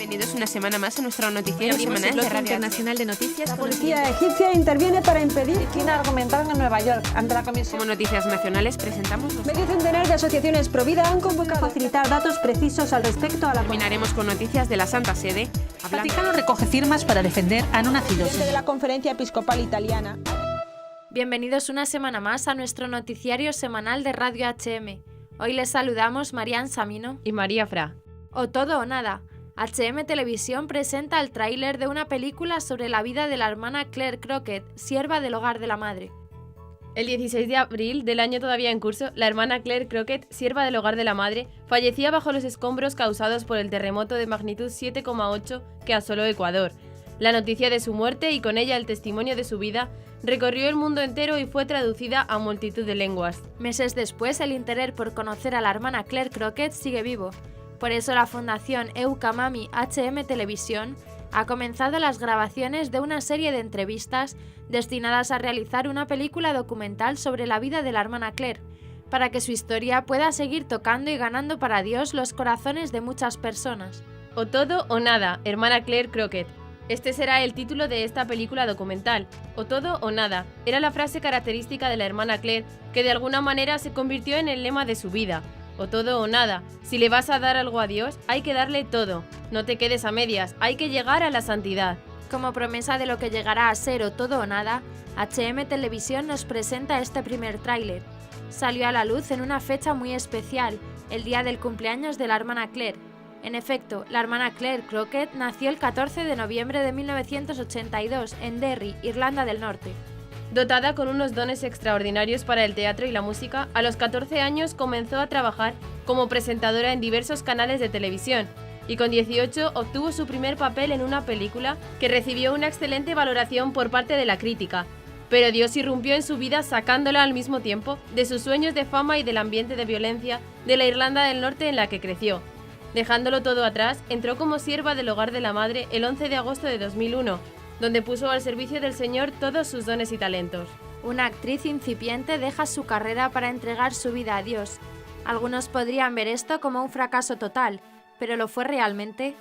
Bienvenidos una semana más a nuestro noticiero Abrimos semanal el de bloque Radio internacional de noticias. La policía egipcia interviene para impedir que argumentaron en Nueva York ante la comisión. Como noticias nacionales presentamos los... Medio centenar de asociaciones pro vida han convocado a facilitar datos precisos al respecto a la... Terminaremos con noticias de la Santa Sede. El Vaticano recoge firmas para defender a no nacidos. de la Conferencia Episcopal Italiana. Bienvenidos una semana más a nuestro noticiario semanal de Radio HM. Hoy les saludamos Marian Samino Y María Fra. O todo o nada. HM Televisión presenta el tráiler de una película sobre la vida de la hermana Claire Crockett, sierva del hogar de la madre. El 16 de abril del año todavía en curso, la hermana Claire Crockett, sierva del hogar de la madre, fallecía bajo los escombros causados por el terremoto de magnitud 7,8 que asoló Ecuador. La noticia de su muerte y con ella el testimonio de su vida recorrió el mundo entero y fue traducida a multitud de lenguas. Meses después, el interés por conocer a la hermana Claire Crockett sigue vivo. Por eso la Fundación Eucamami HM Televisión ha comenzado las grabaciones de una serie de entrevistas destinadas a realizar una película documental sobre la vida de la hermana Claire, para que su historia pueda seguir tocando y ganando para Dios los corazones de muchas personas. O todo o nada, hermana Claire Crockett. Este será el título de esta película documental. O todo o nada, era la frase característica de la hermana Claire, que de alguna manera se convirtió en el lema de su vida. O todo o nada, si le vas a dar algo a Dios, hay que darle todo. No te quedes a medias, hay que llegar a la santidad. Como promesa de lo que llegará a ser O todo o nada, HM Televisión nos presenta este primer tráiler. Salió a la luz en una fecha muy especial, el día del cumpleaños de la hermana Claire. En efecto, la hermana Claire Crockett nació el 14 de noviembre de 1982 en Derry, Irlanda del Norte. Dotada con unos dones extraordinarios para el teatro y la música, a los 14 años comenzó a trabajar como presentadora en diversos canales de televisión y con 18 obtuvo su primer papel en una película que recibió una excelente valoración por parte de la crítica. Pero Dios irrumpió en su vida sacándola al mismo tiempo de sus sueños de fama y del ambiente de violencia de la Irlanda del Norte en la que creció. Dejándolo todo atrás, entró como sierva del hogar de la madre el 11 de agosto de 2001, donde puso al servicio del Señor todos sus dones y talentos. Una actriz incipiente deja su carrera para entregar su vida a Dios. Algunos podrían ver esto como un fracaso total, pero ¿lo fue realmente?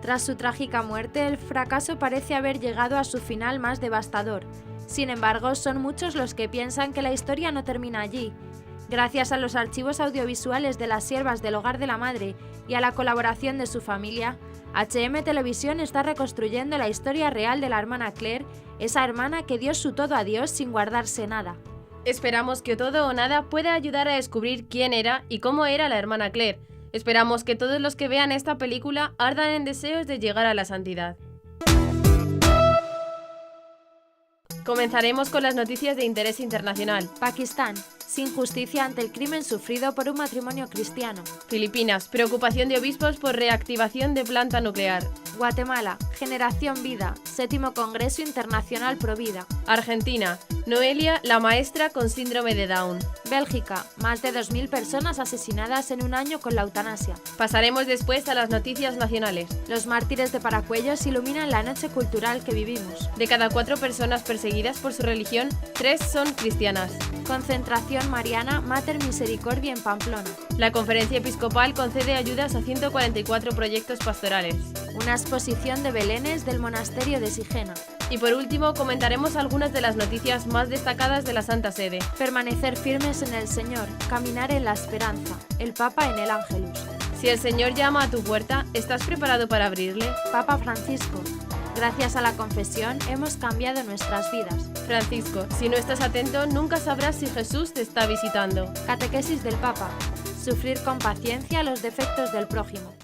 Tras su trágica muerte, el fracaso parece haber llegado a su final más devastador. Sin embargo, son muchos los que piensan que la historia no termina allí. Gracias a los archivos audiovisuales de las siervas del hogar de la madre y a la colaboración de su familia, HM Televisión está reconstruyendo la historia real de la hermana Claire, esa hermana que dio su todo a Dios sin guardarse nada. Esperamos que Todo o Nada pueda ayudar a descubrir quién era y cómo era la hermana Claire. Esperamos que todos los que vean esta película ardan en deseos de llegar a la santidad. Comenzaremos con las noticias de interés internacional. Pakistán, sin justicia ante el crimen sufrido por un matrimonio cristiano. Filipinas, preocupación de obispos por reactivación de planta nuclear. Guatemala, Generación Vida, 7º Congreso Internacional Pro Vida. Argentina, Noelia, la maestra con síndrome de Down. Bélgica, más de 2.000 personas asesinadas en un año con la eutanasia. Pasaremos después a las noticias nacionales. Los mártires de Paracuellos iluminan la noche cultural que vivimos. De cada 4 personas perseguidas por su religión, 3 son cristianas. Concentración Mariana Mater Misericordia en Pamplona. La Conferencia Episcopal concede ayudas a 144 proyectos pastorales. Una exposición de belenes del monasterio de Sigena. Y por último, comentaremos algunas de las noticias más destacadas de la Santa Sede. Permanecer firmes en el Señor, caminar en la esperanza, el Papa en el Ángelus. Si el Señor llama a tu puerta, ¿estás preparado para abrirle? Papa Francisco. Gracias a la confesión hemos cambiado nuestras vidas. Francisco, si no estás atento, nunca sabrás si Jesús te está visitando. Catequesis del Papa. Sufrir con paciencia los defectos del prójimo.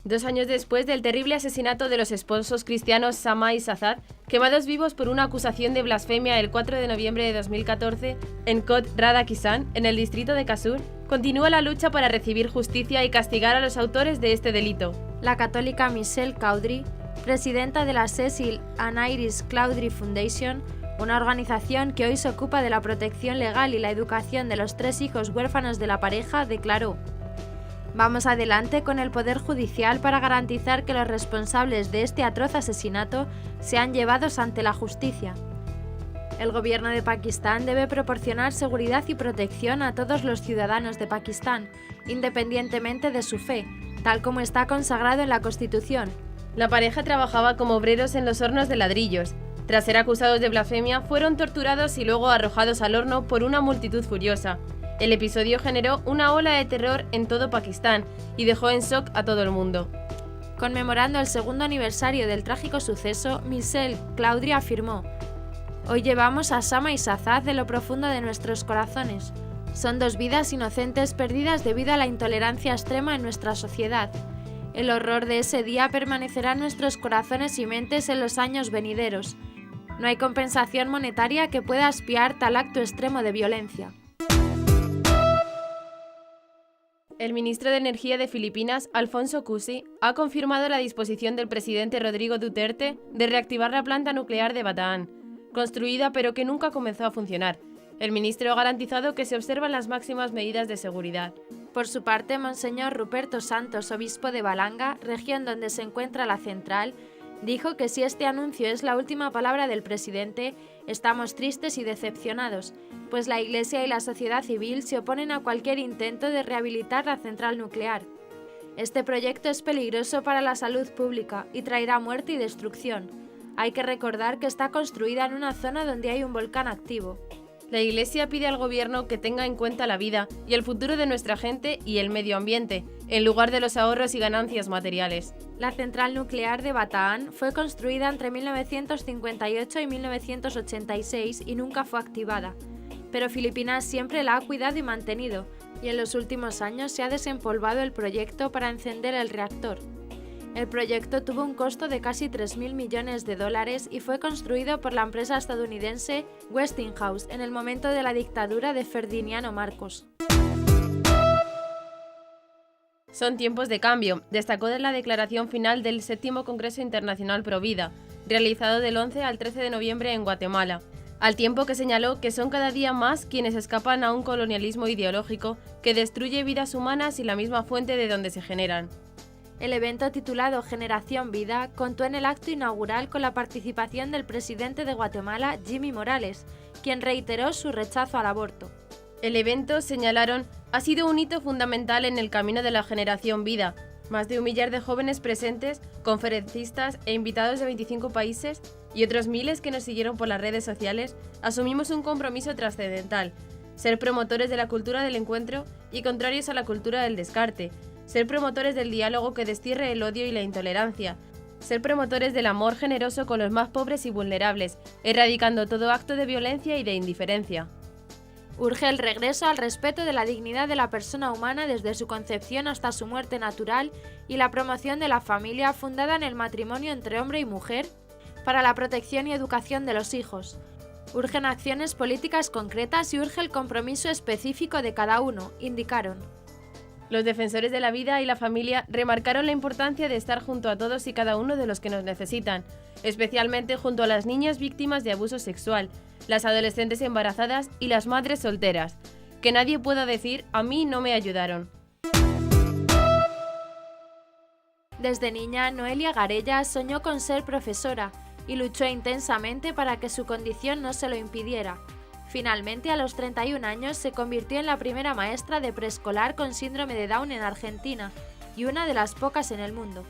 2 años después del terrible asesinato de los esposos cristianos Sama y Sazad, quemados vivos por una acusación de blasfemia el 4 de noviembre de 2014 en Kot Radha-Kisan, en el distrito de Kasur, continúa la lucha para recibir justicia y castigar a los autores de este delito. La católica Michelle Cowdery, presidenta de la Cecil and Iris Cowdery Foundation, una organización que hoy se ocupa de la protección legal y la educación de los 3 hijos huérfanos de la pareja, declaró: Vamos adelante con el Poder Judicial para garantizar que los responsables de este atroz asesinato sean llevados ante la justicia. El gobierno de Pakistán debe proporcionar seguridad y protección a todos los ciudadanos de Pakistán, independientemente de su fe, tal como está consagrado en la Constitución. La pareja trabajaba como obreros en los hornos de ladrillos. Tras ser acusados de blasfemia, fueron torturados y luego arrojados al horno por una multitud furiosa. El episodio generó una ola de terror en todo Pakistán y dejó en shock a todo el mundo. Conmemorando el segundo aniversario del trágico suceso, Michelle Claudry afirmó: «Hoy llevamos a Sama y Shahzad de lo profundo de nuestros corazones. Son dos vidas inocentes perdidas debido a la intolerancia extrema en nuestra sociedad. El horror de ese día permanecerá en nuestros corazones y mentes en los años venideros. No hay compensación monetaria que pueda expiar tal acto extremo de violencia». El ministro de Energía de Filipinas, Alfonso Cusi, ha confirmado la disposición del presidente Rodrigo Duterte de reactivar la planta nuclear de Bataan, construida pero que nunca comenzó a funcionar. El ministro ha garantizado que se observan las máximas medidas de seguridad. Por su parte, Monseñor Ruperto Santos, obispo de Balanga, región donde se encuentra la central, dijo que si este anuncio es la última palabra del presidente, estamos tristes y decepcionados, pues la Iglesia y la sociedad civil se oponen a cualquier intento de rehabilitar la central nuclear. Este proyecto es peligroso para la salud pública y traerá muerte y destrucción. Hay que recordar que está construida en una zona donde hay un volcán activo. La Iglesia pide al gobierno que tenga en cuenta la vida y el futuro de nuestra gente y el medio ambiente, en lugar de los ahorros y ganancias materiales. La central nuclear de Bataan fue construida entre 1958 y 1986 y nunca fue activada, pero Filipinas siempre la ha cuidado y mantenido, y en los últimos años se ha desempolvado el proyecto para encender el reactor. El proyecto tuvo un costo de casi $3.000 millones y fue construido por la empresa estadounidense Westinghouse en el momento de la dictadura de Ferdinand Marcos. Son tiempos de cambio, destacó de la declaración final del 7º Congreso Internacional Provida, realizado del 11 al 13 de noviembre en Guatemala, al tiempo que señaló que son cada día más quienes escapan a un colonialismo ideológico que destruye vidas humanas y la misma fuente de donde se generan. El evento titulado Generación Vida contó en el acto inaugural con la participación del presidente de Guatemala, Jimmy Morales, quien reiteró su rechazo al aborto. El evento, señalaron, ha sido un hito fundamental en el camino de la Generación Vida. Más de 1 millar de jóvenes presentes, conferencistas e invitados de 25 países y otros miles que nos siguieron por las redes sociales, asumimos un compromiso trascendental: ser promotores de la cultura del encuentro y contrarios a la cultura del descarte, ser promotores del diálogo que destierre el odio y la intolerancia, ser promotores del amor generoso con los más pobres y vulnerables, erradicando todo acto de violencia y de indiferencia. Urge el regreso al respeto de la dignidad de la persona humana desde su concepción hasta su muerte natural y la promoción de la familia fundada en el matrimonio entre hombre y mujer para la protección y educación de los hijos. Urgen acciones políticas concretas y urge el compromiso específico de cada uno, indicaron. Los defensores de la vida y la familia remarcaron la importancia de estar junto a todos y cada uno de los que nos necesitan, especialmente junto a las niñas víctimas de abuso sexual, las adolescentes embarazadas y las madres solteras. Que nadie pueda decir, a mí no me ayudaron. Desde niña, Noelia Garella soñó con ser profesora y luchó intensamente para que su condición no se lo impidiera. Finalmente, a los 31 años, se convirtió en la primera maestra de preescolar con síndrome de Down en Argentina y una de las pocas en el mundo.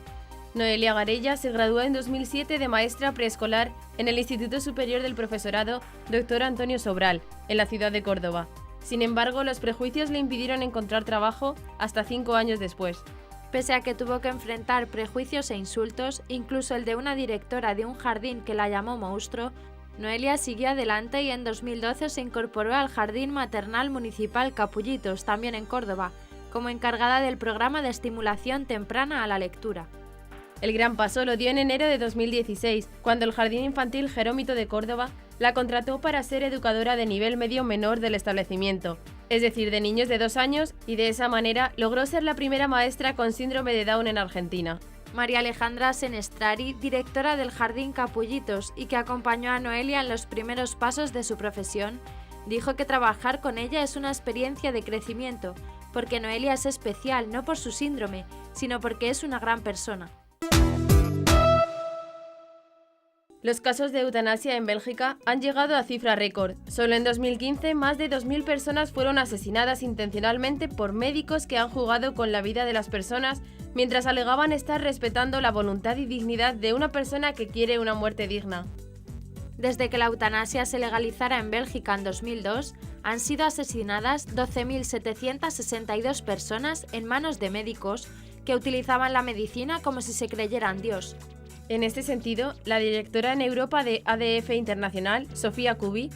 Noelia Garella se graduó en 2007 de maestra preescolar en el Instituto Superior del Profesorado Dr. Antonio Sobral, en la ciudad de Córdoba. Sin embargo, los prejuicios le impidieron encontrar trabajo hasta 5 años después. Pese a que tuvo que enfrentar prejuicios e insultos, incluso el de una directora de un jardín que la llamó monstruo, Noelia siguió adelante y en 2012 se incorporó al Jardín Maternal Municipal Capullitos, también en Córdoba, como encargada del programa de estimulación temprana a la lectura. El gran paso lo dio en enero de 2016, cuando el Jardín Infantil Jerómito de Córdoba la contrató para ser educadora de nivel medio menor del establecimiento, es decir, de niños de 2 años, y de esa manera logró ser la primera maestra con síndrome de Down en Argentina. María Alejandra Senestrari, directora del Jardín Capullitos y que acompañó a Noelia en los primeros pasos de su profesión, dijo que trabajar con ella es una experiencia de crecimiento, porque Noelia es especial no por su síndrome, sino porque es una gran persona. Los casos de eutanasia en Bélgica han llegado a cifra récord. Solo en 2015, más de 2.000 personas fueron asesinadas intencionalmente por médicos que han jugado con la vida de las personas mientras alegaban estar respetando la voluntad y dignidad de una persona que quiere una muerte digna. Desde que la eutanasia se legalizara en Bélgica en 2002, han sido asesinadas 12.762 personas en manos de médicos que utilizaban la medicina como si se creyeran Dios. En este sentido, la directora en Europa de ADF Internacional, Sofía Kubi,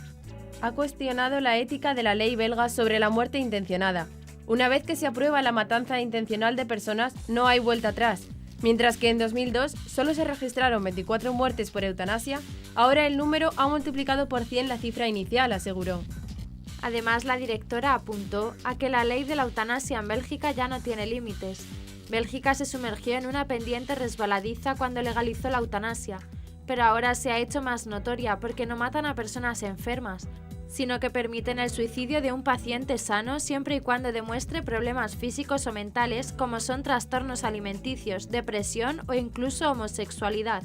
ha cuestionado la ética de la ley belga sobre la muerte intencionada. Una vez que se aprueba la matanza intencional de personas, no hay vuelta atrás. Mientras que en 2002 solo se registraron 24 muertes por eutanasia, ahora el número ha multiplicado por 100 la cifra inicial, aseguró. Además, la directora apuntó a que la ley de la eutanasia en Bélgica ya no tiene límites. Bélgica se sumergió en una pendiente resbaladiza cuando legalizó la eutanasia, pero ahora se ha hecho más notoria porque no matan a personas enfermas, sino que permiten el suicidio de un paciente sano siempre y cuando demuestre problemas físicos o mentales como son trastornos alimenticios, depresión o incluso homosexualidad.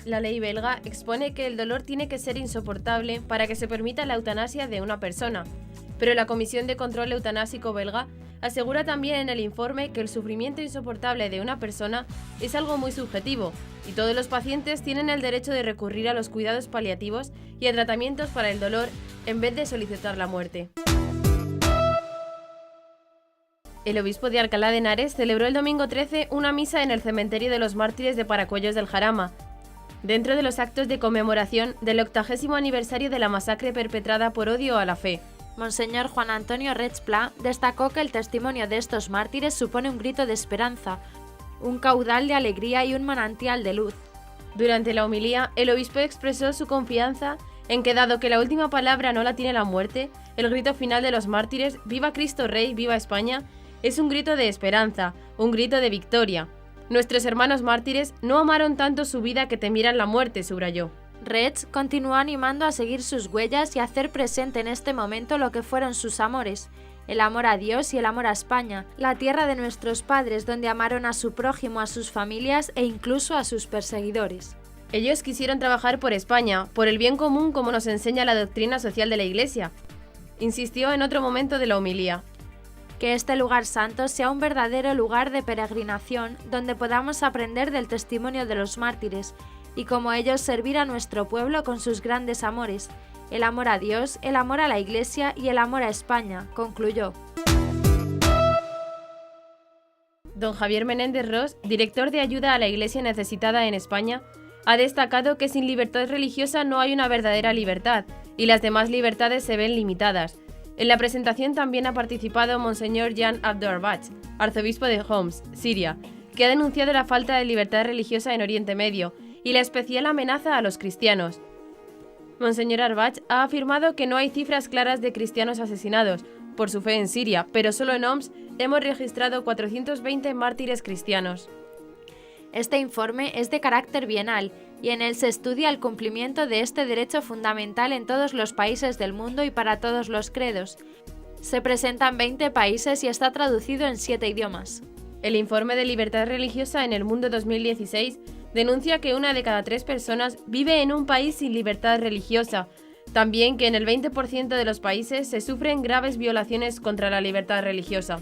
La ley belga expone que el dolor tiene que ser insoportable para que se permita la eutanasia de una persona, pero la Comisión de Control Eutanásico belga asegura también en el informe que el sufrimiento insoportable de una persona es algo muy subjetivo y todos los pacientes tienen el derecho de recurrir a los cuidados paliativos y a tratamientos para el dolor en vez de solicitar la muerte. El obispo de Alcalá de Henares celebró el domingo 13 una misa en el cementerio de los mártires de Paracuellos del Jarama, dentro de los actos de conmemoración del 80º aniversario de la masacre perpetrada por odio a la fe. Monseñor Juan Antonio Reig Pla destacó que el testimonio de estos mártires supone un grito de esperanza, un caudal de alegría y un manantial de luz. Durante la homilía, el obispo expresó su confianza en que, dado que la última palabra no la tiene la muerte, el grito final de los mártires, «Viva Cristo Rey, viva España», es un grito de esperanza, un grito de victoria. Nuestros hermanos mártires no amaron tanto su vida que temieran la muerte, subrayó. Reig continuó animando a seguir sus huellas y a hacer presente en este momento lo que fueron sus amores, el amor a Dios y el amor a España, la tierra de nuestros padres donde amaron a su prójimo, a sus familias e incluso a sus perseguidores. Ellos quisieron trabajar por España, por el bien común como nos enseña la doctrina social de la Iglesia, insistió en otro momento de la homilía. Que este lugar santo sea un verdadero lugar de peregrinación donde podamos aprender del testimonio de los mártires y como ellos servir a nuestro pueblo con sus grandes amores, el amor a Dios, el amor a la Iglesia y el amor a España, concluyó. Don Javier Menéndez Ros, director de ayuda a la Iglesia necesitada en España, ha destacado que sin libertad religiosa no hay una verdadera libertad y las demás libertades se ven limitadas. En la presentación también ha participado Monseñor Jan Abdo Arbach, arzobispo de Homs, Siria, que ha denunciado la falta de libertad religiosa en Oriente Medio y la especial amenaza a los cristianos. Monseñor Arbach ha afirmado que no hay cifras claras de cristianos asesinados por su fe en Siria, pero solo en Homs hemos registrado 420 mártires cristianos. Este informe es de carácter bienal y en él se estudia el cumplimiento de este derecho fundamental en todos los países del mundo y para todos los credos. Se presentan 20 países y está traducido en 7 idiomas. El informe de libertad religiosa en el mundo 2016 denuncia que 1 de cada 3 personas vive en un país sin libertad religiosa. También que en el 20% de los países se sufren graves violaciones contra la libertad religiosa.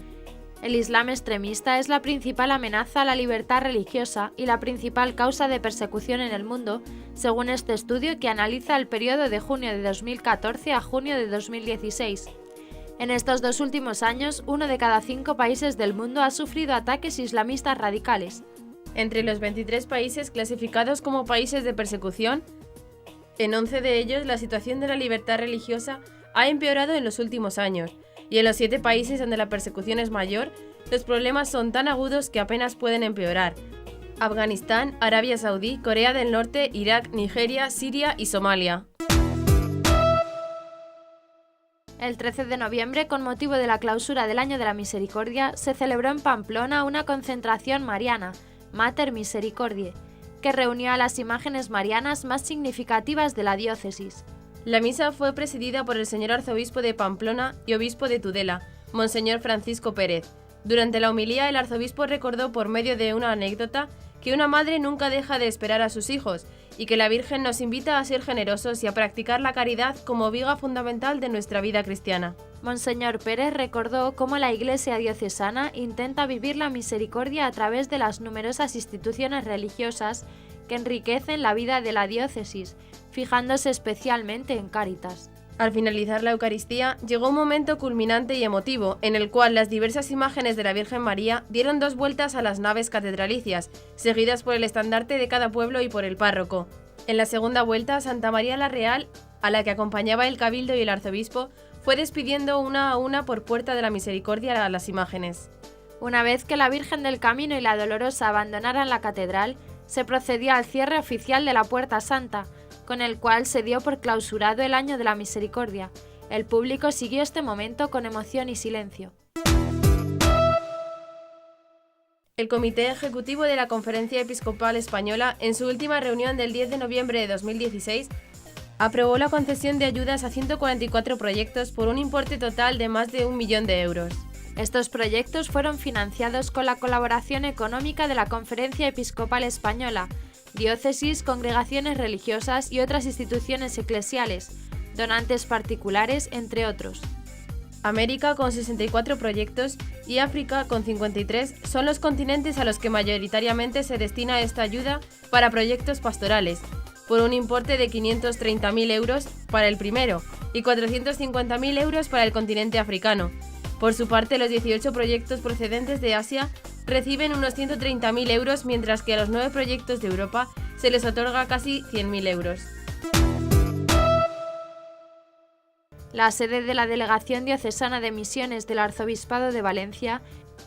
El Islam extremista es la principal amenaza a la libertad religiosa y la principal causa de persecución en el mundo, según este estudio que analiza el periodo de junio de 2014 a junio de 2016. En estos 2 últimos años, 1 de cada 5 países del mundo ha sufrido ataques islamistas radicales. Entre los 23 países clasificados como países de persecución, en 11 de ellos la situación de la libertad religiosa ha empeorado en los últimos años, y en los 7 países donde la persecución es mayor, los problemas son tan agudos que apenas pueden empeorar: Afganistán, Arabia Saudí, Corea del Norte, Irak, Nigeria, Siria y Somalia. El 13 de noviembre, con motivo de la clausura del Año de la Misericordia, se celebró en Pamplona una concentración mariana, Mater Misericordiae, que reunió a las imágenes marianas más significativas de la diócesis. La misa fue presidida por el señor arzobispo de Pamplona y obispo de Tudela, Monseñor Francisco Pérez. Durante la homilía, el arzobispo recordó por medio de una anécdota que una madre nunca deja de esperar a sus hijos y que la Virgen nos invita a ser generosos y a practicar la caridad como viga fundamental de nuestra vida cristiana. Monseñor Pérez recordó cómo la Iglesia diocesana intenta vivir la misericordia a través de las numerosas instituciones religiosas que enriquecen la vida de la diócesis, fijándose especialmente en Cáritas. Al finalizar la Eucaristía, llegó un momento culminante y emotivo, en el cual las diversas imágenes de la Virgen María dieron 2 vueltas a las naves catedralicias, seguidas por el estandarte de cada pueblo y por el párroco. En la segunda vuelta, Santa María la Real, a la que acompañaba el cabildo y el arzobispo, fue despidiendo una a una por Puerta de la Misericordia a las imágenes. Una vez que la Virgen del Camino y la Dolorosa abandonaran la catedral, se procedió al cierre oficial de la Puerta Santa, con el cual se dio por clausurado el Año de la Misericordia. El público siguió este momento con emoción y silencio. El Comité Ejecutivo de la Conferencia Episcopal Española, en su última reunión del 10 de noviembre de 2016, aprobó la concesión de ayudas a 144 proyectos por un importe total de más de 1 millón de euros. Estos proyectos fueron financiados con la colaboración económica de la Conferencia Episcopal Española, diócesis, congregaciones religiosas y otras instituciones eclesiales, donantes particulares, entre otros. América, con 64 proyectos, y África, con 53, son los continentes a los que mayoritariamente se destina esta ayuda para proyectos pastorales, por un importe de 530.000 euros para el primero y 450.000 euros para el continente africano. Por su parte, los 18 proyectos procedentes de Asia reciben unos 130.000 euros, mientras que a los 9 proyectos de Europa se les otorga casi 100.000 euros. La sede de la Delegación Diocesana de Misiones del Arzobispado de Valencia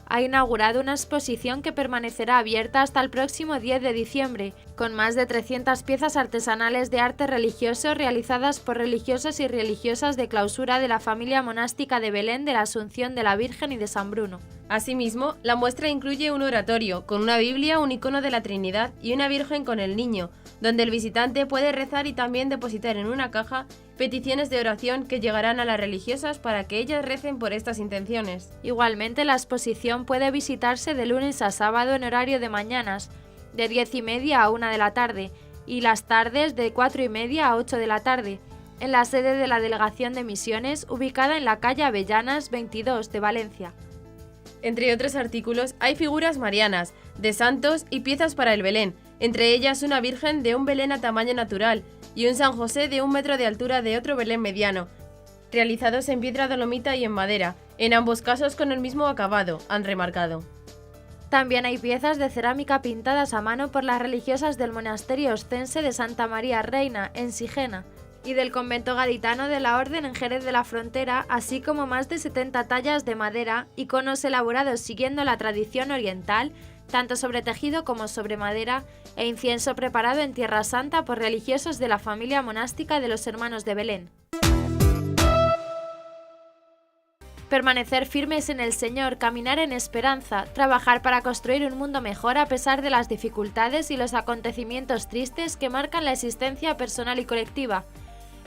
ha inaugurado una exposición que permanecerá abierta hasta el próximo 10 de diciembre, con más de 300 piezas artesanales de arte religioso realizadas por religiosos y religiosas de clausura de la familia monástica de Belén de la Asunción de la Virgen y de San Bruno. Asimismo, la muestra incluye un oratorio, con una Biblia, un icono de la Trinidad y una Virgen con el Niño, donde el visitante puede rezar y también depositar en una caja peticiones de oración que llegarán a las religiosas para que ellas recen por estas intenciones. Igualmente, la exposición puede visitarse de lunes a sábado en horario de mañanas, de 10:30 a 1 de la tarde, y las tardes de 4:30 a 8 de la tarde, en la sede de la Delegación de Misiones, ubicada en la calle Avellanas 22 de Valencia. Entre otros artículos hay figuras marianas, de santos y piezas para el Belén, entre ellas una Virgen de un Belén a tamaño natural y un San José de 1 metro de altura de otro Belén mediano, realizados en piedra dolomita y en madera, en ambos casos con el mismo acabado, han remarcado. También hay piezas de cerámica pintadas a mano por las religiosas del monasterio oscense de Santa María Reina, en Sigena, y del convento gaditano de la Orden en Jerez de la Frontera, así como más de 70 tallas de madera, iconos elaborados siguiendo la tradición oriental, tanto sobre tejido como sobre madera, e incienso preparado en Tierra Santa por religiosos de la familia monástica de los Hermanos de Belén. Permanecer firmes en el Señor, caminar en esperanza, trabajar para construir un mundo mejor a pesar de las dificultades y los acontecimientos tristes que marcan la existencia personal y colectiva.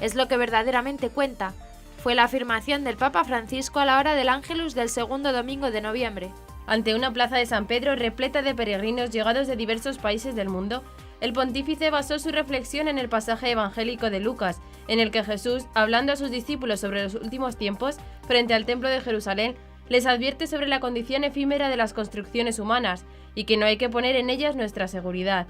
Es lo que verdaderamente cuenta. Fue la afirmación del Papa Francisco a la hora del Ángelus del segundo domingo de noviembre. Ante una plaza de San Pedro repleta de peregrinos llegados de diversos países del mundo, el pontífice basó su reflexión en el pasaje evangélico de Lucas, en el que Jesús, hablando a sus discípulos sobre los últimos tiempos, frente al templo de Jerusalén, les advierte sobre la condición efímera de las construcciones humanas y que no hay que poner en ellas nuestra seguridad.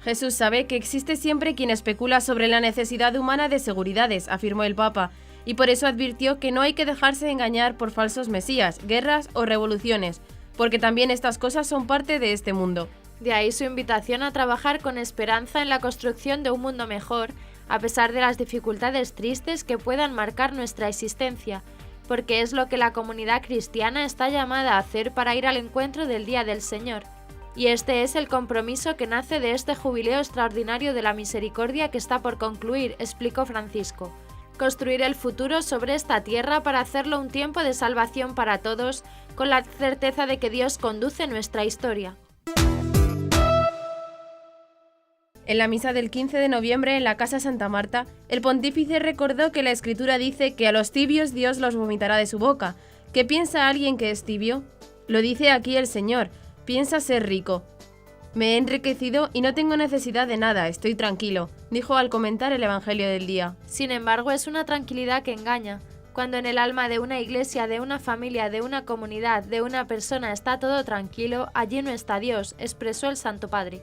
Jesús sabe que existe siempre quien especula sobre la necesidad humana de seguridades, afirmó el Papa, y por eso advirtió que no hay que dejarse engañar por falsos mesías, guerras o revoluciones, porque también estas cosas son parte de este mundo. De ahí su invitación a trabajar con esperanza en la construcción de un mundo mejor, a pesar de las dificultades tristes que puedan marcar nuestra existencia, porque es lo que la comunidad cristiana está llamada a hacer para ir al encuentro del Día del Señor. Y este es el compromiso que nace de este jubileo extraordinario de la misericordia que está por concluir, explicó Francisco. Construir el futuro sobre esta tierra para hacerlo un tiempo de salvación para todos, con la certeza de que Dios conduce nuestra historia. En la misa del 15 de noviembre en la Casa Santa Marta, el pontífice recordó que la Escritura dice que a los tibios Dios los vomitará de su boca. ¿Qué piensa alguien que es tibio? Lo dice aquí el Señor, piensa ser rico. Me he enriquecido y no tengo necesidad de nada, estoy tranquilo, dijo al comentar el Evangelio del día. Sin embargo, es una tranquilidad que engaña. Cuando en el alma de una iglesia, de una familia, de una comunidad, de una persona está todo tranquilo, allí no está Dios, expresó el Santo Padre.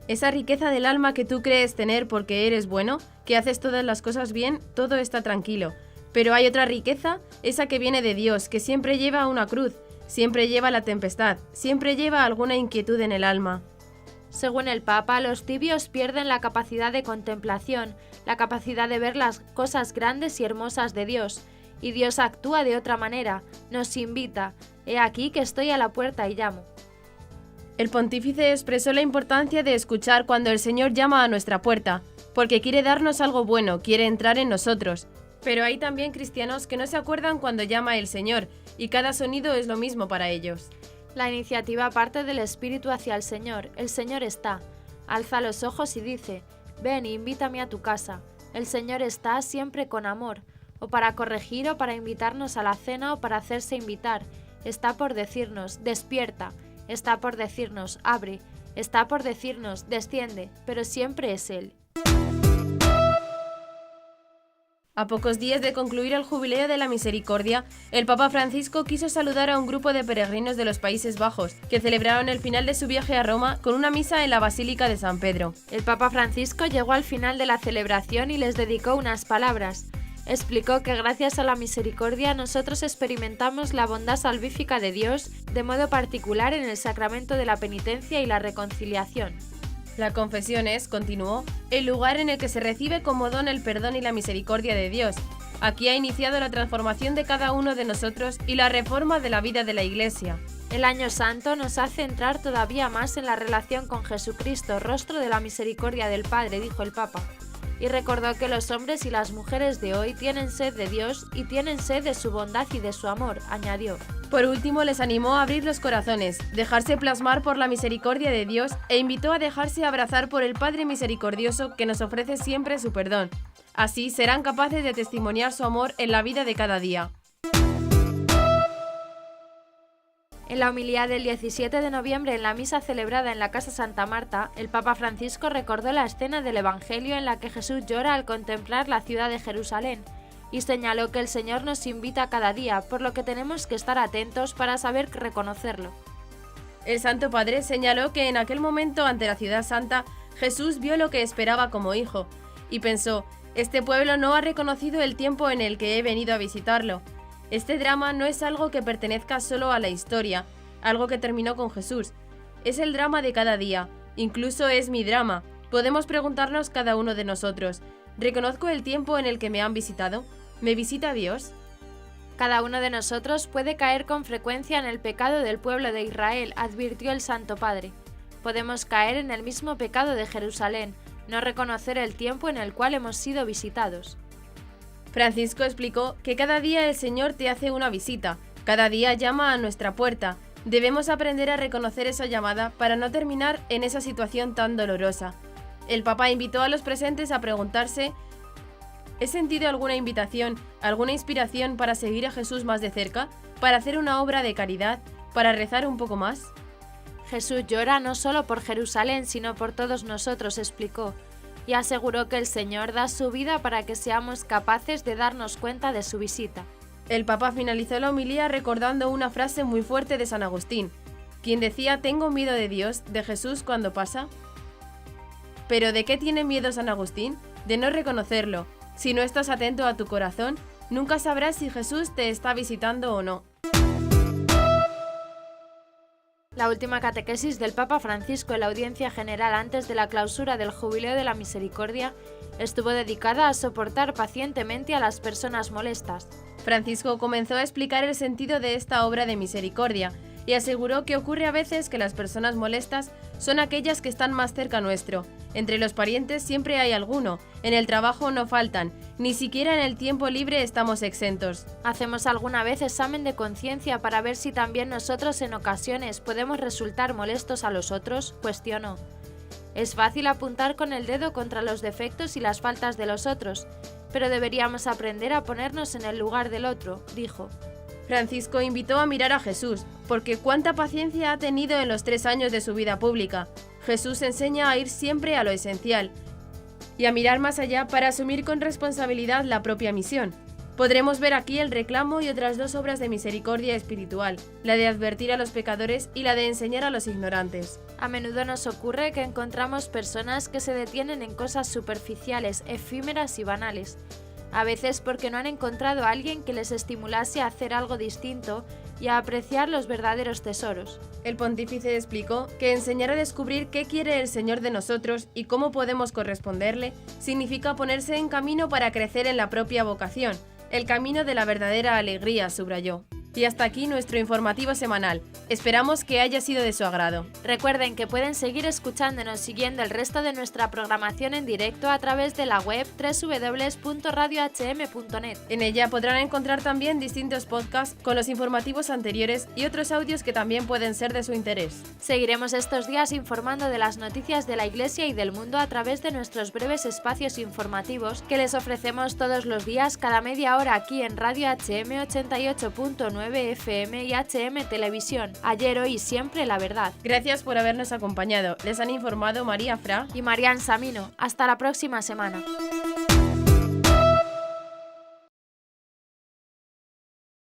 Esa riqueza del alma que tú crees tener porque eres bueno, que haces todas las cosas bien, todo está tranquilo. Pero hay otra riqueza, esa que viene de Dios, que siempre lleva una cruz, siempre lleva la tempestad, siempre lleva alguna inquietud en el alma. Según el Papa, los tibios pierden la capacidad de contemplación, la capacidad de ver las cosas grandes y hermosas de Dios. Y Dios actúa de otra manera, nos invita. He aquí que estoy a la puerta y llamo. El pontífice expresó la importancia de escuchar cuando el Señor llama a nuestra puerta, porque quiere darnos algo bueno, quiere entrar en nosotros. Pero hay también cristianos que no se acuerdan cuando llama el Señor, y cada sonido es lo mismo para ellos. La iniciativa parte del Espíritu hacia el Señor está. Alza los ojos y dice, ven, invítame a tu casa. El Señor está siempre con amor, o para corregir o para invitarnos a la cena o para hacerse invitar. Está por decirnos, despierta. Está por decirnos, abre. Está por decirnos, desciende, pero siempre es Él. A pocos días de concluir el Jubileo de la Misericordia, el Papa Francisco quiso saludar a un grupo de peregrinos de los Países Bajos, que celebraron el final de su viaje a Roma con una misa en la Basílica de San Pedro. El Papa Francisco llegó al final de la celebración y les dedicó unas palabras. Explicó que gracias a la misericordia nosotros experimentamos la bondad salvífica de Dios, de modo particular en el sacramento de la penitencia y la reconciliación. La confesión es, continuó, el lugar en el que se recibe como don el perdón y la misericordia de Dios. Aquí ha iniciado la transformación de cada uno de nosotros y la reforma de la vida de la Iglesia. El Año Santo nos hace entrar todavía más en la relación con Jesucristo, rostro de la misericordia del Padre, dijo el Papa. Y recordó que los hombres y las mujeres de hoy tienen sed de Dios y tienen sed de su bondad y de su amor, añadió. Por último, les animó a abrir los corazones, dejarse plasmar por la misericordia de Dios e invitó a dejarse abrazar por el Padre misericordioso que nos ofrece siempre su perdón. Así serán capaces de testimoniar su amor en la vida de cada día. En la homilía del 17 de noviembre en la misa celebrada en la Casa Santa Marta, el Papa Francisco recordó la escena del Evangelio en la que Jesús llora al contemplar la ciudad de Jerusalén y señaló que el Señor nos invita cada día, por lo que tenemos que estar atentos para saber reconocerlo. El Santo Padre señaló que en aquel momento ante la ciudad santa, Jesús vio lo que esperaba como hijo y pensó, este pueblo no ha reconocido el tiempo en el que he venido a visitarlo. Este drama no es algo que pertenezca solo a la historia, algo que terminó con Jesús. Es el drama de cada día, incluso es mi drama. Podemos preguntarnos cada uno de nosotros, ¿reconozco el tiempo en el que me han visitado? ¿Me visita Dios? Cada uno de nosotros puede caer con frecuencia en el pecado del pueblo de Israel, advirtió el Santo Padre. Podemos caer en el mismo pecado de Jerusalén, no reconocer el tiempo en el cual hemos sido visitados. Francisco explicó que cada día el Señor te hace una visita, cada día llama a nuestra puerta. Debemos aprender a reconocer esa llamada para no terminar en esa situación tan dolorosa. El Papa invitó a los presentes a preguntarse, ¿he sentido alguna invitación, alguna inspiración para seguir a Jesús más de cerca, para hacer una obra de caridad, para rezar un poco más? Jesús llora no solo por Jerusalén, sino por todos nosotros, explicó. Y aseguró que el Señor da su vida para que seamos capaces de darnos cuenta de su visita. El Papa finalizó la homilía recordando una frase muy fuerte de San Agustín, quien decía «Tengo miedo de Dios, de Jesús cuando pasa». ¿Pero de qué tiene miedo San Agustín? De no reconocerlo. Si no estás atento a tu corazón, nunca sabrás si Jesús te está visitando o no. La última catequesis del Papa Francisco en la audiencia general antes de la clausura del Jubileo de la Misericordia estuvo dedicada a soportar pacientemente a las personas molestas. Francisco comenzó a explicar el sentido de esta obra de misericordia y aseguró que ocurre a veces que las personas molestas son aquellas que están más cerca nuestro. Entre los parientes siempre hay alguno, en el trabajo no faltan, ni siquiera en el tiempo libre estamos exentos. ¿Hacemos alguna vez examen de conciencia para ver si también nosotros en ocasiones podemos resultar molestos a los otros?, cuestionó. Es fácil apuntar con el dedo contra los defectos y las faltas de los otros, pero deberíamos aprender a ponernos en el lugar del otro, dijo. Francisco invitó a mirar a Jesús, porque cuánta paciencia ha tenido en los 3 años de su vida pública. Jesús enseña a ir siempre a lo esencial y a mirar más allá para asumir con responsabilidad la propia misión. Podremos ver aquí el reclamo y otras dos obras de misericordia espiritual, la de advertir a los pecadores y la de enseñar a los ignorantes. A menudo nos ocurre que encontramos personas que se detienen en cosas superficiales, efímeras y banales. A veces porque no han encontrado a alguien que les estimulase a hacer algo distinto y a apreciar los verdaderos tesoros. El pontífice explicó que enseñar a descubrir qué quiere el Señor de nosotros y cómo podemos corresponderle significa ponerse en camino para crecer en la propia vocación, el camino de la verdadera alegría, subrayó. Y hasta aquí nuestro informativo semanal. Esperamos que haya sido de su agrado. Recuerden que pueden seguir escuchándonos siguiendo el resto de nuestra programación en directo a través de la web www.radiohm.net. En ella podrán encontrar también distintos podcasts con los informativos anteriores y otros audios que también pueden ser de su interés. Seguiremos estos días informando de las noticias de la Iglesia y del mundo a través de nuestros breves espacios informativos que les ofrecemos todos los días cada media hora aquí en Radio HM 88.9 FM y HM Televisión. Ayer, hoy y siempre la verdad. Gracias por habernos acompañado. Les han informado María Fra y Marian Samino. Hasta la próxima semana.